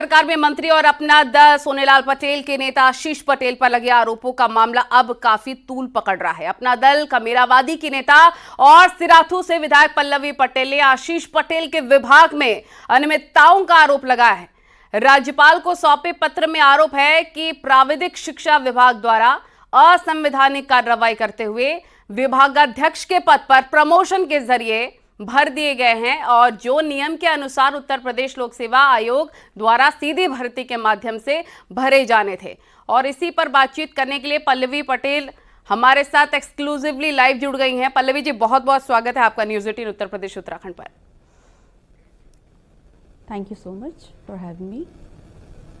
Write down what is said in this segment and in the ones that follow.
सरकार में मंत्री और अपना दल सोनेलाल पटेल के नेता आशीष पटेल पर लगे आरोपों का मामला अब काफी तूल पकड़ रहा है। अपना दल कमेरावादी की नेता और सिराथू से विधायक पल्लवी पटेल ने आशीष पटेल के विभाग में अनियमितताओं का आरोप लगाया है। राज्यपाल को सौंपे पत्र में आरोप है कि प्राविधिक शिक्षा विभाग द्वारा असंवैधानिक कार्रवाई करते हुए विभागाध्यक्ष के पद पर प्रमोशन के जरिए भर दिए गए हैं और जो नियम के अनुसार उत्तर प्रदेश लोक सेवा आयोग द्वारा सीधी भर्ती के माध्यम से भरे जाने थे। और इसी पर बातचीत करने के लिए पल्लवी पटेल हमारे साथ एक्सक्लूसिवली लाइव जुड़ गई हैं। पल्लवी जी, बहुत बहुत स्वागत है आपका न्यूज़ 18 उत्तर प्रदेश उत्तराखंड पर। Thank you so much for having me.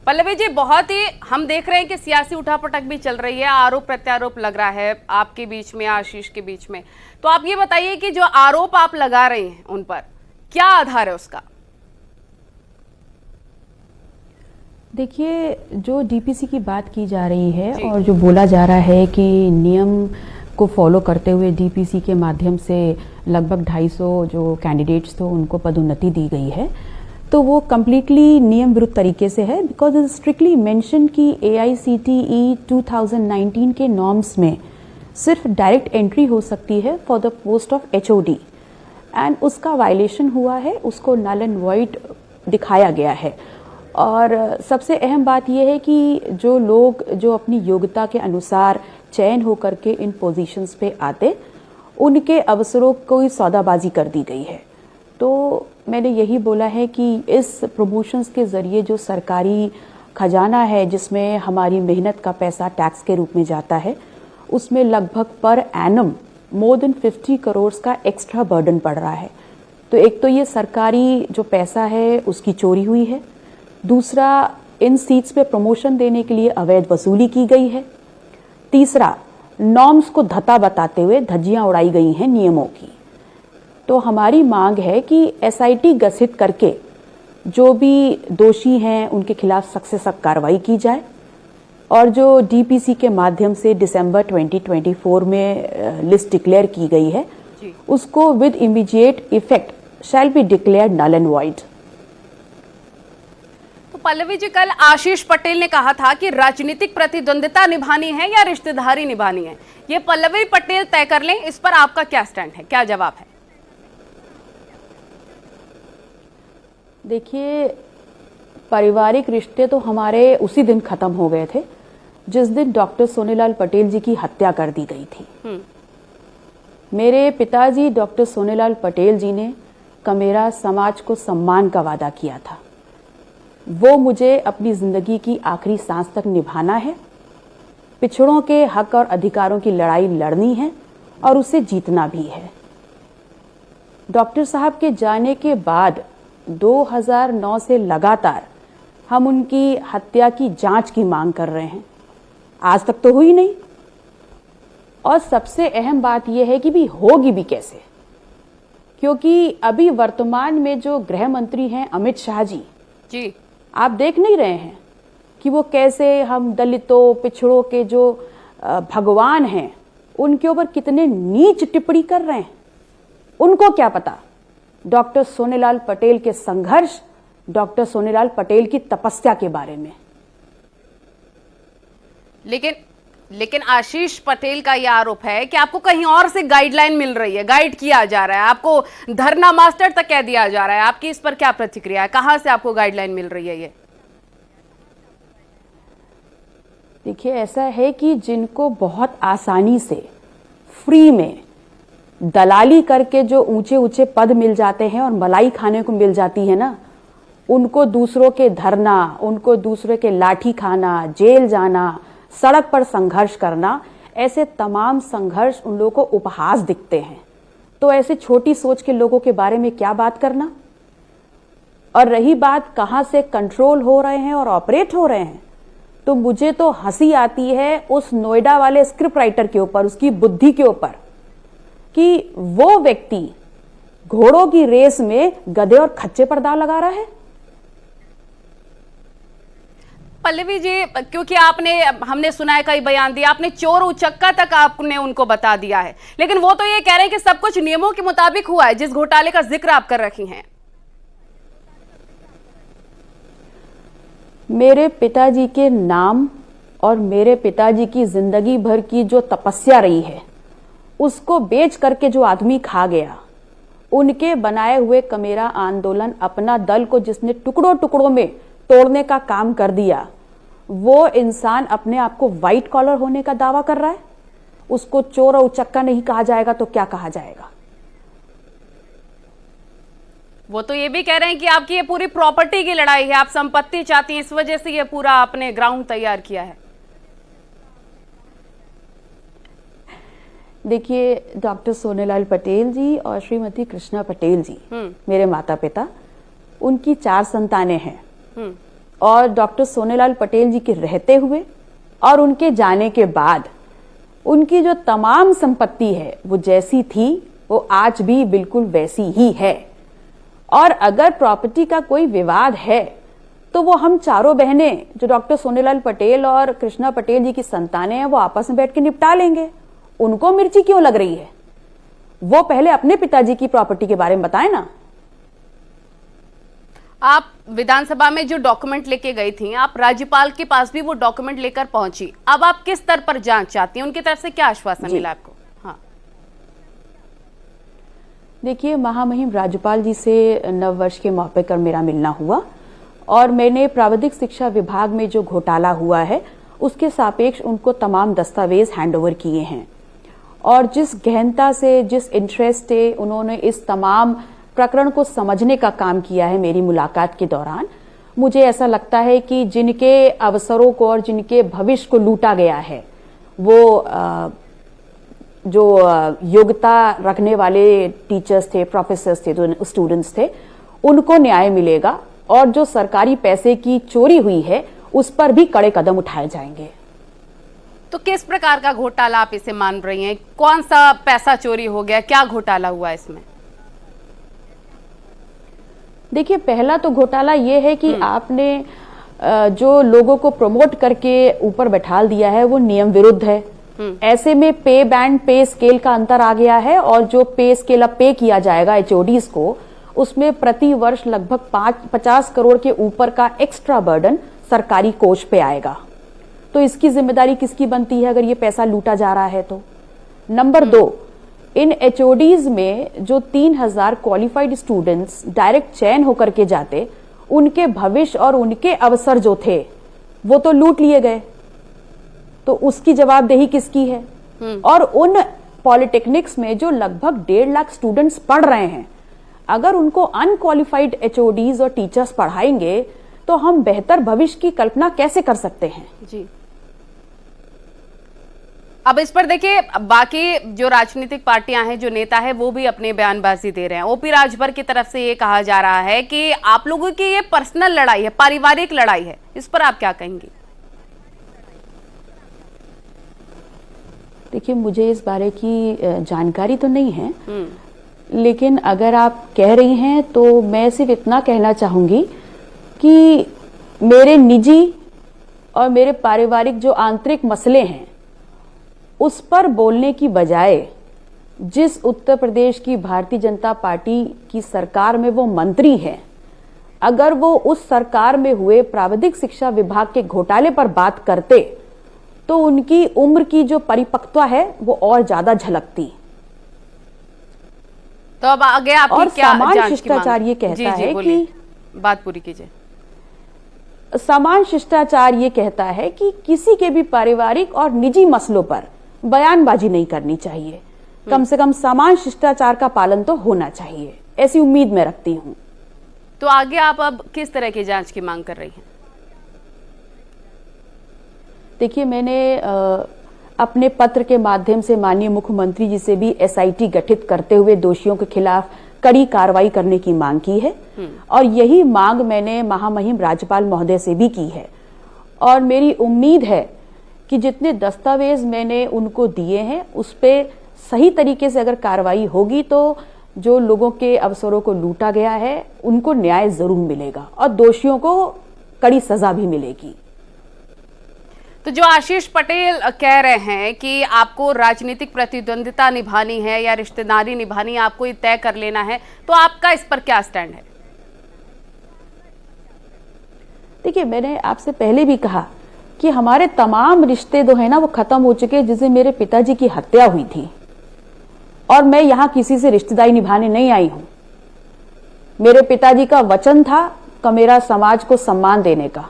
Pallavi ji, बहुत ही हम देख रहे हैं कि सियासी उठापटक भी चल रही है, आरोप प्रत्यारोप लग रहा है आपके बीच में, आशीष के बीच में। तो आप ये बताइए कि जो आरोप आप लगा रहे हैं उन पर क्या आधार है उसका? देखिए, जो डीपीसी की बात की जा रही है और जो बोला जा रहा है कि नियम को फॉलो करते हुए डीपीसी के माध्यम से लगभग 250 जो कैंडिडेट्स थे उनको पदोन्नति दी गई है, तो वो कम्प्लीटली नियम विरुद्ध तरीके से है। बिकॉज इट स्ट्रिक्टली मेंशन कि AICTE 2019 के नॉर्म्स में सिर्फ डायरेक्ट एंट्री हो सकती है for the post of HOD and उसका वायलेशन हुआ है, उसको नल एंड वॉइड दिखाया गया है। और सबसे अहम बात यह है कि जो लोग जो अपनी योग्यता के अनुसार चयन होकर के इन पोजीशंस पे आते, उनके अवसरों को सौदाबाजी कर दी गई है। तो मैंने यही बोला है कि इस प्रमोशंस के जरिए जो सरकारी खजाना है, जिसमें हमारी मेहनत का पैसा टैक्स के रूप में जाता है, उसमें लगभग per annum more than 50 crore का एक्स्ट्रा बर्डन पड़ रहा है। तो एक तो ये सरकारी जो पैसा है उसकी चोरी हुई है, दूसरा इन सीट्स पे प्रमोशन देने के लिए अवैध वसूली की गई है, तीसरा नॉर्म्स को धता बताते हुए धज्जियां उड़ाई गई हैं नियमों की। तो हमारी मांग है कि SIT गठित करके जो भी दोषी हैं उनके खिलाफ सख्त से सख्त कार्रवाई की जाए और जो DPC के माध्यम से दिसंबर 2024 में लिस्ट डिक्लेयर की गई है उसको with immediate effect shall be declared null and void. तो पल्लवी जी, कल आशीष पटेल ने कहा था कि राजनीतिक प्रतिद्वंदिता निभानी है या रिश्तेदारी निभानी है, ये पल्लवी पटेल तय कर लें। इस पर आपका क्या स्टैंड है, क्या जवाब है? देखिए, पारिवारिक रिश्ते तो हमारे उसी दिन खत्म हो गए थे जिस दिन डॉक्टर सोनेलाल पटेल जी की हत्या कर दी गई थी। मेरे पिताजी डॉक्टर सोनेलाल पटेल जी ने कमेरा समाज को सम्मान का वादा किया था। वो मुझे अपनी जिंदगी की आखिरी सांस तक निभाना है, पिछड़ों के हक और अधिकारों की लड़ाई लड़नी है और उसे जीतना भी है। डॉक्टर साहब के जाने के बाद 2009 से लगातार हम उनकी हत्या की जांच की मांग कर रहे हैं, आज तक तो हुई नहीं। और सबसे अहम बात यह है कि भी होगी भी कैसे, क्योंकि अभी वर्तमान में जो गृह मंत्री हैं अमित शाह जी, आप देख नहीं रहे हैं कि वो कैसे हम दलितों पिछड़ों के जो भगवान हैं उनके ऊपर कितने नीच टिप्पणी कर रहे हैं। उनको क्या पता डॉक्टर सोनेलाल पटेल के संघर्ष, डॉक्टर सोनेलाल पटेल की तपस्या के बारे में। लेकिन आशीष पटेल का यह आरोप है कि आपको कहीं और से गाइडलाइन मिल रही है, गाइड किया जा रहा है, आपको धरना मास्टर तक कह दिया जा रहा है। आपकी इस पर क्या प्रतिक्रिया है? कहां से आपको गाइडलाइन मिल रही है? ये देखिए, ऐसा है कि जिनको बहुत आसानी से फ्री में दलाली करके जो ऊंचे ऊंचे पद मिल जाते हैं और मलाई खाने को मिल जाती है ना, उनको दूसरों के धरना, उनको दूसरे के लाठी खाना, जेल जाना, सड़क पर संघर्ष करना, ऐसे तमाम संघर्ष उन लोगों को उपहास दिखते हैं। तो ऐसे छोटी सोच के लोगों के बारे में क्या बात करना। और रही बात कहां से कंट्रोल हो रहे हैं और ऑपरेट हो रहे हैं, तो मुझे तो हंसी आती है उस नोएडा वाले स्क्रिप्ट राइटर के ऊपर, उसकी बुद्धि के ऊपर, कि वो व्यक्ति घोड़ों की रेस में गधे और खच्चे पर दांव लगा रहा है। पल्लवी जी, क्योंकि हमने सुना है, कई बयान दिया आपने, चोर उचक्का तक आपने उनको बता दिया है, लेकिन वो तो ये कह रहे हैं कि सब कुछ नियमों के मुताबिक हुआ है, जिस घोटाले का जिक्र आप कर रखी हैं। मेरे पिताजी के नाम और मेरे पिताजी की जिंदगी भर की जो तपस्या रही है उसको बेच करके जो आदमी खा गया, उनके बनाए हुए कमेरा आंदोलन, अपना दल को जिसने टुकड़ों टुकड़ों में तोड़ने का काम कर दिया, वो इंसान अपने आप को व्हाइट कॉलर होने का दावा कर रहा है। उसको चोर और उचक्का नहीं कहा जाएगा तो क्या कहा जाएगा? वो तो ये भी कह रहे हैं कि आपकी ये पूरी प्रॉपर्टी की लड़ाई है, आप संपत्ति चाहती हैं, इस वजह से ये पूरा आपने ग्राउंड तैयार किया है। देखिए, डॉक्टर सोनेलाल पटेल जी और श्रीमती कृष्णा पटेल जी मेरे माता पिता, उनकी 4 संतानें हैं। और डॉक्टर सोनेलाल पटेल जी के रहते हुए और उनके जाने के बाद उनकी जो तमाम संपत्ति है वो जैसी थी वो आज भी बिल्कुल वैसी ही है। और अगर प्रॉपर्टी का कोई विवाद है तो वो हम चारों बहनें जो डॉक्टर सोनेलाल पटेल और कृष्णा पटेल जी की संतानें हैं वो आपस में बैठ के निपटा लेंगे। उनको मिर्ची क्यों लग रही है? वो पहले अपने पिताजी की प्रॉपर्टी के बारे में बताएं ना। आप विधानसभा में जो डॉक्यूमेंट लेके गई थी, आप राज्यपाल के पास भी वो डॉक्यूमेंट लेकर पहुंची। अब आप किस स्तर पर जांच चाहती हैं? उनकी तरफ से क्या आश्वासन मिला आपको? हाँ, देखिए, महामहिम राज्यपाल जी से नव वर्ष के मौके पर मेरा मिलना हुआ और मैंने प्राविधिक शिक्षा विभाग में जो घोटाला हुआ है उसके सापेक्ष उनको तमाम दस्तावेज हैंडओवर किए हैं। और जिस गहनता से, जिस इंटरेस्ट से उन्होंने इस तमाम प्रकरण को समझने का काम किया है मेरी मुलाकात के दौरान, मुझे ऐसा लगता है कि जिनके अवसरों को और जिनके भविष्य को लूटा गया है, वो जो योग्यता रखने वाले टीचर्स थे, प्रोफेसर्स थे, जो स्टूडेंट्स थे, उनको न्याय मिलेगा। और जो सरकारी पैसे की चोरी हुई है उस पर भी कड़े कदम उठाए जाएंगे। तो किस प्रकार का घोटाला आप इसे मान रही हैं? कौन सा पैसा चोरी हो गया? क्या घोटाला हुआ इसमें? देखिए, पहला तो घोटाला ये है कि आपने जो लोगों को प्रमोट करके ऊपर बैठाल दिया है वो नियम विरुद्ध है। ऐसे में पे बैंड, पे स्केल का अंतर आ गया है और जो पे स्केल अब पे किया जाएगा एचओडीज को, उसमें प्रति वर्ष लगभग 50 करोड़ के ऊपर का एक्स्ट्रा बर्डन सरकारी कोष पे आएगा। तो इसकी जिम्मेदारी किसकी बनती है अगर ये पैसा लूटा जा रहा है तो? नंबर 2, इन एचओडीज में जो 3000 क्वालिफाइड स्टूडेंट्स डायरेक्ट चयन होकर के जाते, उनके भविष्य और उनके अवसर जो थे वो तो लूट लिए गए। तो उसकी जवाबदेही किसकी है? और उन पॉलिटेक्निक्स में जो लगभग 1.5 लाख स्टूडेंट्स पढ़ रहे हैं, अगर उनको अनक्वालिफाइड एचओडीज और टीचर्स पढ़ाएंगे तो हम बेहतर भविष्य की कल्पना कैसे कर सकते हैं? जी, अब इस पर देखिए, बाकी जो राजनीतिक पार्टियां हैं, जो नेता है, वो भी अपनी बयानबाजी दे रहे हैं। ओपी राजभर की तरफ से ये कहा जा रहा है कि आप लोगों की ये पर्सनल लड़ाई है, पारिवारिक लड़ाई है। इस पर आप क्या कहेंगी? देखिए, मुझे इस बारे की जानकारी तो नहीं है, लेकिन अगर आप कह रही हैं तो मैं सिर्फ इतना कहना चाहूंगी कि मेरे निजी और मेरे पारिवारिक जो आंतरिक मसले हैं उस पर बोलने की बजाय जिस उत्तर प्रदेश की भारतीय जनता पार्टी की सरकार में वो मंत्री हैं, अगर वो उस सरकार में हुए प्राविधिक शिक्षा विभाग के घोटाले पर बात करते तो उनकी उम्र की जो परिपक्वता है वो और ज्यादा झलकती। तो अब आगे आपकी और क्या समान शिष्टाचार ये कहता है कि, बात पूरी कीजिए। समान शिष्टाचार ये कहता है कि किसी के भी पारिवारिक और निजी मसलों पर बयानबाजी नहीं करनी चाहिए। कम से कम समान शिष्टाचार का पालन तो होना चाहिए, ऐसी उम्मीद मैं रखती हूं। तो आगे आप अब किस तरह की जांच की मांग कर रही हैं? देखिए, मैंने अपने पत्र के माध्यम से माननीय मुख्यमंत्री जी से भी एसआईटी गठित करते हुए दोषियों के खिलाफ कड़ी कार्रवाई करने की मांग की है और यही मांग मैंने महामहिम राज्यपाल महोदय से भी की है। और मेरी उम्मीद है कि जितने दस्तावेज मैंने उनको दिए हैं उस पे सही तरीके से अगर कार्रवाई होगी तो जो लोगों के अवसरों को लूटा गया है उनको न्याय जरूर मिलेगा और दोषियों को कड़ी सजा भी मिलेगी। तो जो आशीष पटेल कह रहे हैं कि आपको राजनीतिक प्रतिद्वंदिता निभानी है या रिश्तेदारी निभानी है, आपको ये तय कर लेना है, तो आपका इस पर क्या स्टैंड है? देखिए, मैंने आपसे पहले भी कहा कि हमारे तमाम रिश्ते जो है ना वो खत्म हो चुके, जिससे मेरे पिताजी की हत्या हुई थी, और मैं यहां किसी से रिश्तेदारी निभाने नहीं आई हूं। मेरे पिताजी का वचन था कमेरा समाज को सम्मान देने का,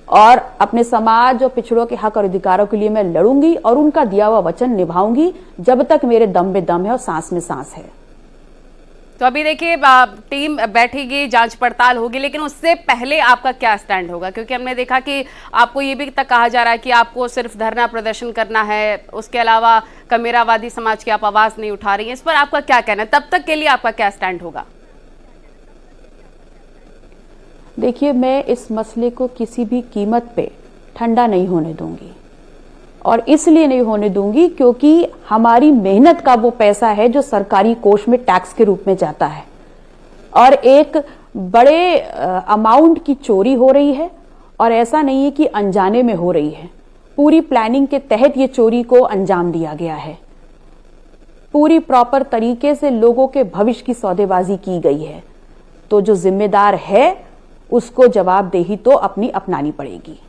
और अपने समाज और पिछड़ों के हक और अधिकारों के लिए मैं लड़ूंगी और उनका दिया हुआ वचन निभाऊंगी जब तक मेरे दम में दम है और सांस में सांस है। तो अभी देखिए टीम बैठेगी, जांच पड़ताल होगी, लेकिन उससे पहले आपका क्या स्टैंड होगा? क्योंकि हमने देखा कि आपको ये भी तक कहा जा रहा है कि आपको सिर्फ धरना प्रदर्शन करना है, उसके अलावा कमेरावादी समाज की आप आवाज नहीं उठा रही हैं। इस पर आपका क्या कहना है? तब तक के लिए आपका क्या स्टैंड होगा? देखिए, मैं इस मसले को किसी भी कीमत पे ठंडा नहीं होने दूंगी, और इसलिए नहीं होने दूंगी क्योंकि हमारी मेहनत का वो पैसा है जो सरकारी कोष में टैक्स के रूप में जाता है, और एक बड़े अमाउंट की चोरी हो रही है, और ऐसा नहीं है कि अनजाने में हो रही है। पूरी प्लानिंग के तहत ये चोरी को अंजाम दिया गया है। पूरी प्रॉपर तरीके से लोगों के भविष्य की सौदेबाजी की गई है। तो जो जिम्मेदार है उसको जवाबदेही तो अपनी अपनानी पड़ेगी।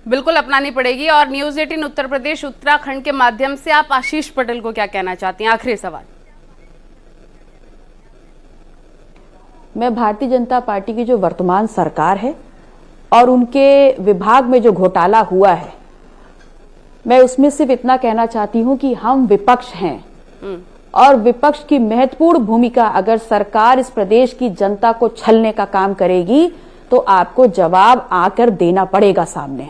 बिल्कुल अपनानी पड़ेगी। और न्यूज़ 18 उत्तर प्रदेश उत्तराखंड के माध्यम से आप आशीष पटेल को क्या कहना चाहती हैं? आखिरी सवाल। मैं भारतीय जनता पार्टी की जो वर्तमान सरकार है और उनके विभाग में जो घोटाला हुआ है, मैं उसमें सिर्फ इतना कहना चाहती हूं कि हम विपक्ष हैं, और विपक्ष की महत्वपूर्ण भूमिका अगर सरकार इस प्रदेश की जनता को छलने का काम करेगी तो आपको जवाब आकर देना पड़ेगा सामने।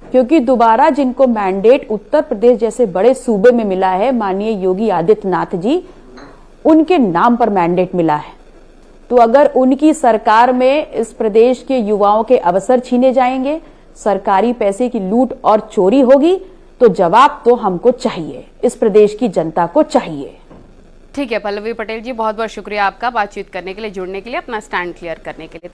क्योंकि दोबारा जिनको मैंडेट उत्तर प्रदेश जैसे बड़े सूबे में मिला है, माननीय योगी आदित्यनाथ जी, उनके नाम पर मैंडेट मिला है। तो अगर उनकी सरकार में इस प्रदेश के युवाओं के अवसर छीने जाएंगे, सरकारी पैसे की लूट और चोरी होगी, तो जवाब तो हमको चाहिए, इस प्रदेश की जनता को चाहिए। ठीक है पल्लवी पटेल जी, बहुत बहुत शुक्रिया आपका बातचीत करने के लिए, जुड़ने के लिए, अपना स्टैंड क्लियर करने के लिए।